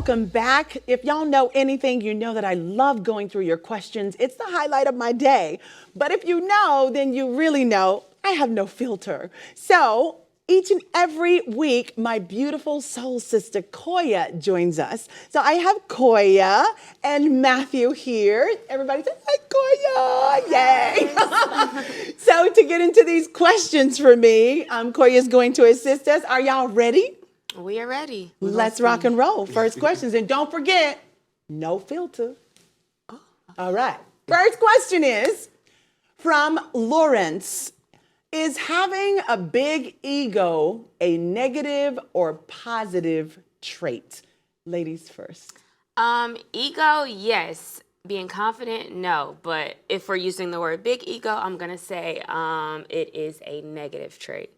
welcome back. If y'all know anything, you know that I love going through your questions. It's the highlight of my day. But if you know, then you really know I have no filter. So each and every week, my beautiful soul sister Koiya joins us. So I have Koiya and Matthew here. Everybody say, hi, Koiya, yay. So to get into these questions for me, Koiya is going to assist us. Are y'all ready? We are ready. Let's rock and roll. First questions. And don't forget, no filter. All right. First question is from Lawrence. Is having a big ego a negative or positive trait? Ladies first. Ego, yes. Being confident, no. But if we're using the word big ego, I'm going to say it is a negative trait.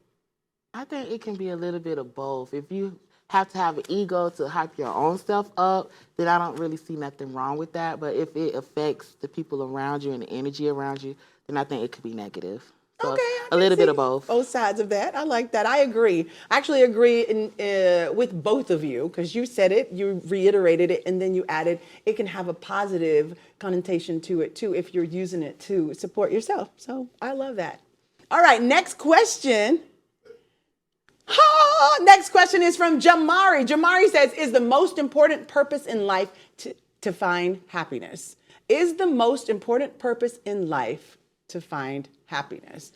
I think it can be a little bit of both. If you have to have an ego to hype your own stuff up, then I don't really see nothing wrong with that. But if it affects the people around you and the energy around you, then I think it could be negative. So Okay, a little bit of both. Both sides of that. I like that. I agree. I actually agree with both of you because you said it, you reiterated it, and then you added it can have a positive connotation to it too if you're using it to support yourself. So I love that. All right, next question. Next question is from Jamari. Jamari says, is the most important purpose in life to find happiness? Is the most important purpose in life to find happiness?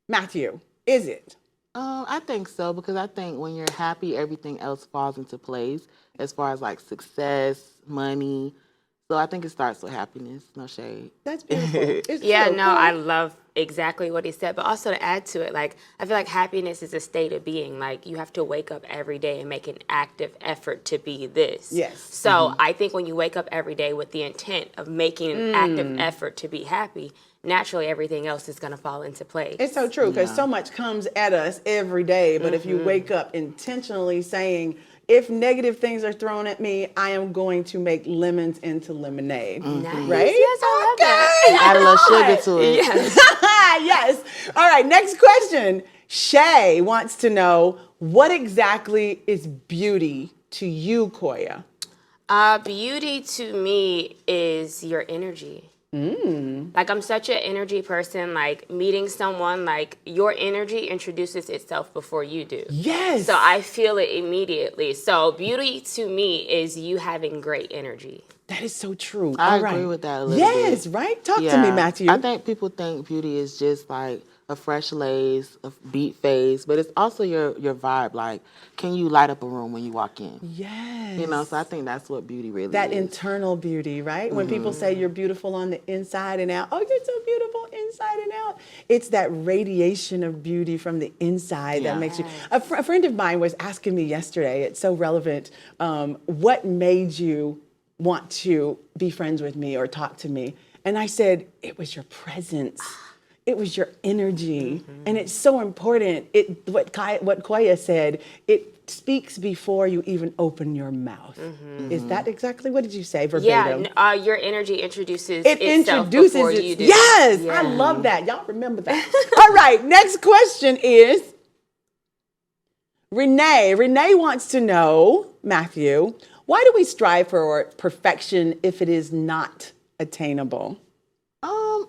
Matthew, is it? I think so, because I think when you're happy, everything else falls into place as far as like success, money. So I think it starts with happiness, no shade. That's beautiful. It's Yeah, true. no, I love exactly what he said. But also to add to it, like, I feel like happiness is a state of being. Like, you have to wake up every day and make an active effort to be this. Yes. So I think when you wake up every day with the intent of making an active effort to be happy, naturally everything else is going to fall into place. It's so true because so much comes at us every day. But if you wake up intentionally saying, if negative things are thrown at me, I am going to make lemons into lemonade. Nice. Right? Yes, I love that. Add a little sugar to it. Yes. Yes. All right, next question. Shay wants to know, what exactly is beauty to you, Koiya? Beauty to me is your energy. Like, I'm such an energy person. Like, meeting someone, like, your energy introduces itself before you do. Yes. So I feel it immediately. So beauty to me is you having great enery. That is so true. I All right. agree with that a little bit. Yes, right? Talk to me, Matthew. I think people think beauty is just like a fresh lace, a beat face, but it's also your vibe. Like, can you light up a room when you walk in? Yes. You know, so I think that's what beauty really That is. internal beauty, right? When people say you're beautiful on the inside and out, oh, you're so beautiful inside and out. It's that radiation of beauty from the inside that makes you. A friend of mine was asking me yesterday, it's so relevant, what made you want to be friends with me or talk to me? And I said, it was your presence. It was your energy. And it's so important. What Koiya said, it speaks before you even open your mouth. Is that exactly, what did you say verbatim? Yeah, your energy introduces itself before you do. Yes, I love that. Y'all remember that. All right, next question is Renee. Renee wants to know, Matthew, why do we strive for perfection if it is not attainable?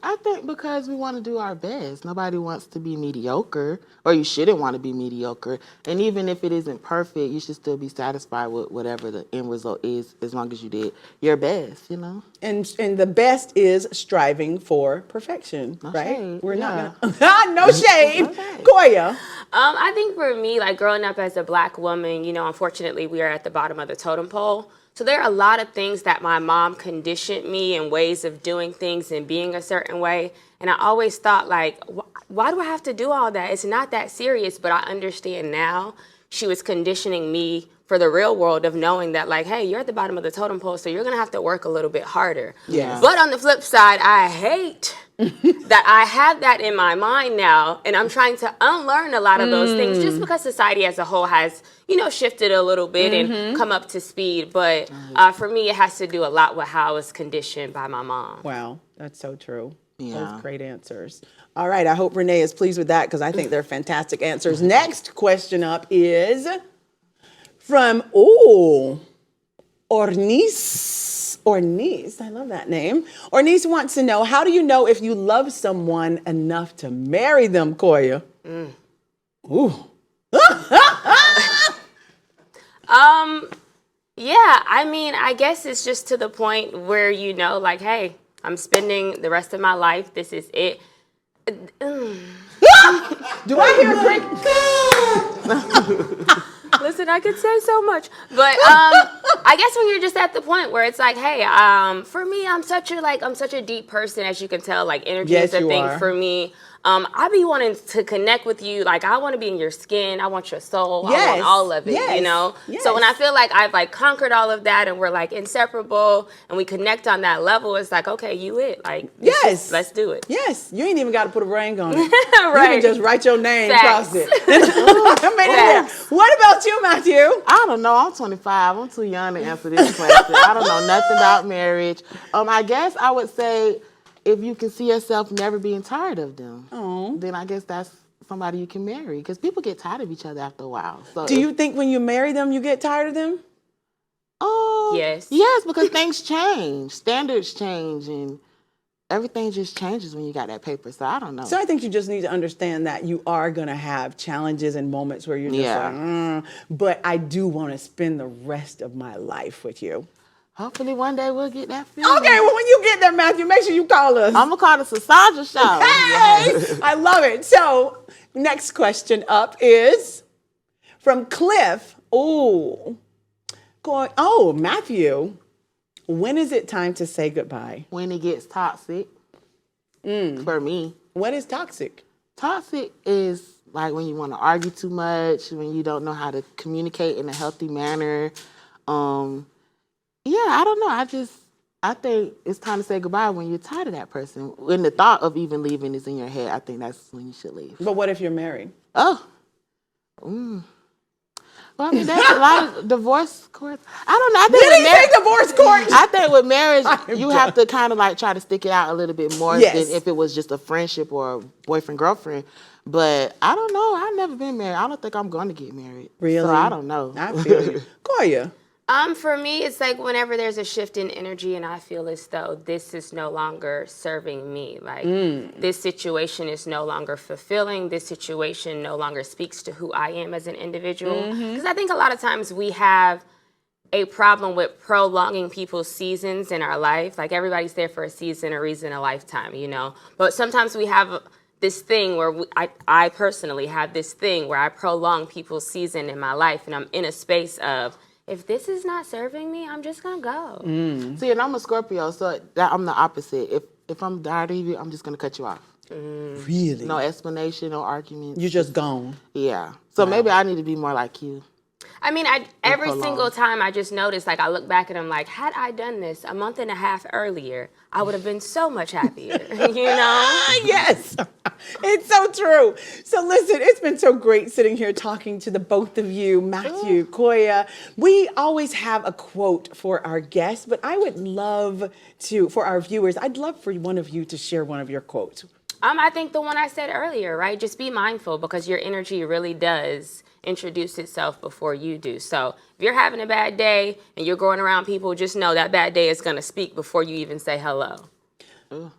I think because we want to do our best. Nobody wants to be mediocre, or you shouldn't want to be mediocre. And even if it isn't perfect, you should still be satisfied with whatever the end result is, as long as you did your best, you know? And the best is striving for perfection, No right? shade. We're Yeah. not gonna, no shade. Okay. Koiya. I think for me, like, growing up as a Black woman, you know, unfortunately, we are at the bottom of the totem pole. So there are a lot of things that my mom conditioned me and ways of doing things and being a certain way. And I always thought, like, why do I have to do all that? It's not that serious. But I understand now she was conditioning me for the real world of knowing that, like, hey, you're at the bottom of the totem pole, so you're going to have to work a little bit harder. Yeah. But on the flip side, I hate that I have that in my mind now, and I'm trying to unlearn a lot of those things just because society as a whole has, you know, shifted a little bit and come up to speed. But for me, it has to do a lot with how I was conditioned by my mom. Wow, that's so true. Yeah. Those great answers. All right, I hope Renee is pleased with that because I think they're fantastic answers. Next question up is from, Ornice, I love that name. Ornice wants to know, how do you know if you love someone enough to marry them, Koiya? Ooh. Yeah, I mean, I guess it's just to the point where you know, like, hey, I'm spending the rest of my life. This is it. Do I hear a crick? Listen, I could say so much, but I guess when you're just at the point where it's like, hey, for me, I'm such a deep person, as you can tell. Like, energy is a thing for me. I be wanting to connect with you. Like, I want to be in your skin. I want your soul. I want all of it, you know? Yes. So when I feel like I've like conquered all of that and we're like inseparable and we connect on that level, it's like, okay, you it. Like, let's do it. Yes. You ain't even got to put a ring on it. Right. You can just write your name across it. What about you, Matthew? I don't know. I'm 25. I'm too young to answer this question. I don't know nothing about marriage. I guess I would say, if you can see yourself never being tired of them, then I guess that's somebody you can marry. Because people get tired of each other after a while. So do you think when you marry them, you get tired of them? Yes. Yes, because things change. Standards change. And everything just changes when you got that paper. So I don't know. So I think you just need to understand that you are going to have challenges and moments where you're just like, but I do want to spend the rest of my life with you. Hopefully one day we'll get that feeling. Okay, well, when you get there, Matthew, make sure you call us. I'm going to call the Sisaundra Show. Hey! I love it. So, next question up is from Cliff. Matthew, when is it time to say goodbye? When it gets toxic, for me. What is toxic? Toxic is like when you want to argue too much, when you don't know how to communicate in a healthy manner. I don't know. I think it's time to say goodbye when you're tired of that person. When the thought of even leaving is in your head, I think that's when you should leave. But what if you're married? Well, I mean, there's a lot of divorce courts. I don't know. I think Did he say divorce court? I think with marriage, you have to kind of like try to stick it out a little bit more than if it was just a friendship or a boyfriend-girlfriend. But I don't know. I've never been married. I don't think I'm going to get married. Really? So I don't know. I feel you. Koiya. For me, it's like whenever there's a shift in energy and I feel as though this is no longer serving me. Like, this situation is no longer fulfilling. This situation no longer speaks to who I am as an individual. Because I think a lot of times we have a problem with prolonging people's seasons in our life. Like, everybody's there for a season, a reason, a lifetime, you know? But sometimes we have this thing where I personally have this thing where I prolong people's season in my life, and I'm in a space of, if this is not serving me, I'm just gonna go. See, and I'm a Scorpio, so I'm the opposite. If I'm tired of you, I'm just gonna cut you off. Really? No explanation, no arguments. You're just gone. Yeah. So maybe I need to be more like you. I mean, every single time I just notice, like, I look back and I'm like, had I done this a month and a half earlier, I would have been so much happier, you know? Yes, it's so true. So listen, it's been so great sitting here talking to the both of you, Matthew, Koiya. We always have a quote for our guests, but I would love to, for our viewers, I'd love for one of you to share one of your quotes. I think the one I said earlier, right? Just be mindful, because your energy really does introduce itself before you do. So if you're having a bad day and you're going around people, just know that bad day is going to speak before you even say hello.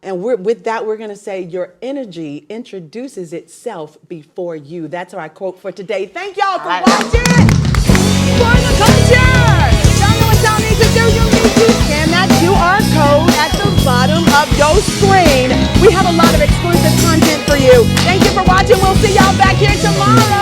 And with that, we're going to say your energy introduces itself before you. That's our quote for today. Thank y'all for watching. For the culture. Y'all know what y'all need to do. You need to scan that QR code at the bottom of your screen. We have a lot of exclusive content for you. Thank you for watching. We'll see y'all back here tomorrow.